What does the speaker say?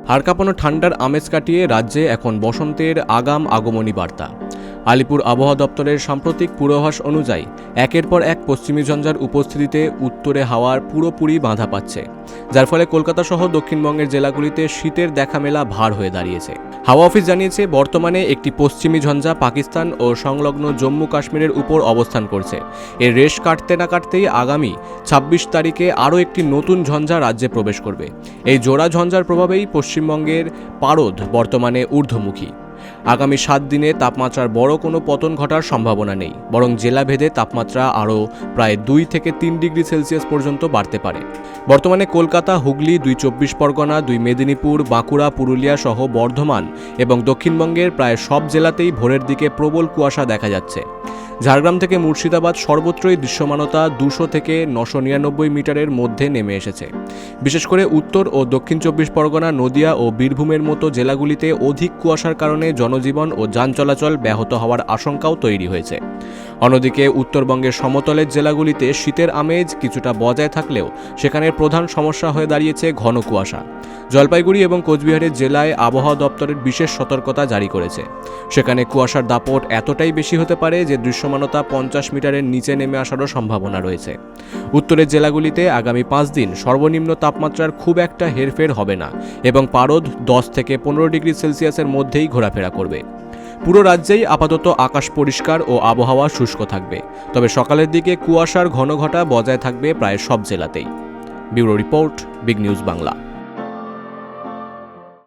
হাড় কাঁপানো ঠান্ডার আমেজ কাটিয়ে রাজ্যে এখন বসন্তের আগাম আগমনী বার্তা। আলিপুর আবহাওয়া দপ্তরের সাম্প্রতিক পূর্বাভাস অনুযায়ী একের পর এক পশ্চিমী ঝঞ্ঝার উপস্থিতিতে উত্তরে হাওয়ার পুরোপুরি বাঁধা পাচ্ছে, যার ফলে কলকাতা সহ দক্ষিণবঙ্গের জেলাগুলিতে শীতের দেখা মেলা ভার হয়ে দাঁড়িয়েছে। হাওয়া অফিস জানিয়েছে, বর্তমানে একটি পশ্চিমী ঝঞ্ঝা পাকিস্তান ও সংলগ্ন জম্মু কাশ্মীরের উপর অবস্থান করছে। এর রেশ কাটতে না কাটতেই আগামী ২৬ তারিখে আরও একটি নতুন ঝঞ্ঝা রাজ্যে প্রবেশ করবে। এই জোড়া ঝঞ্ঝার প্রভাবেই পশ্চিমবঙ্গের পারদ বর্তমানে ঊর্ধ্বমুখী। আগামী ৭ দিনে তাপমাত্রার বড় কোনো পতন ঘটার সম্ভাবনা নেই, বরং জেলাভেদে তাপমাত্রা আরও প্রায় ২ থেকে ৩ ডিগ্রি সেলসিয়াস পর্যন্ত বাড়তে পারে। বর্তমানে কলকাতা, হুগলি, ২ চব্বিশ পরগনা, ২ মেদিনীপুর, বাঁকুড়া, পুরুলিয়া সহ বর্ধমান এবং দক্ষিণবঙ্গের প্রায় সব জেলাতেই ভোরের দিকে প্রবল কুয়াশা দেখা যাচ্ছে। ঝাড়গ্রাম থেকে মুর্শিদাবাদ সর্বত্রই দৃশ্যমানতা ২০০ থেকে ৯৯৯ মিটারের মধ্যে নেমে এসেছে। বিশেষ করে উত্তর ও দক্ষিণ চব্বিশ পরগনা, নদিয়া ও বীরভূমের মতো জেলাগুলিতে অধিক কুয়াশার কারণে জনজীবন ও যান চলাচল ব্যাহত হওয়ার আশঙ্কাও তৈরি হয়েছে। অন্যদিকে উত্তরবঙ্গের সমতলের জেলাগুলিতে শীতের আমেজ কিছুটা বজায় থাকলেও সেখানের প্রধান সমস্যা হয়ে দাঁড়িয়েছে ঘন কুয়াশা। জলপাইগুড়ি এবং কোচবিহারের জেলায় আবহাওয়া দপ্তরের বিশেষ সতর্কতা জারি করেছে। সেখানে কুয়াশার দাপট এতটাই বেশি হতে পারে যে দৃশ্যমানতা ৫০ মিটারের নিচে নেমে আসারও সম্ভাবনা রয়েছে। উত্তরের জেলাগুলিতে আগামী ৫ দিন সর্বনিম্ন তাপমাত্রার খুব একটা হেরফের হবে না এবং পারদ ১০ থেকে ১৫ ডিগ্রি সেলসিয়াসের মধ্যেই ঘোরাফেরা করবে। পুরো রাজ্যেই আপাতত আকাশ পরিষ্কার ও আবহাওয়া শুষ্ক থাকবে, তবে সকালের দিকে কুয়াশার ঘনঘটা বজায় থাকবে প্রায় সব জেলাতেই। Bureau report, big news Bangla.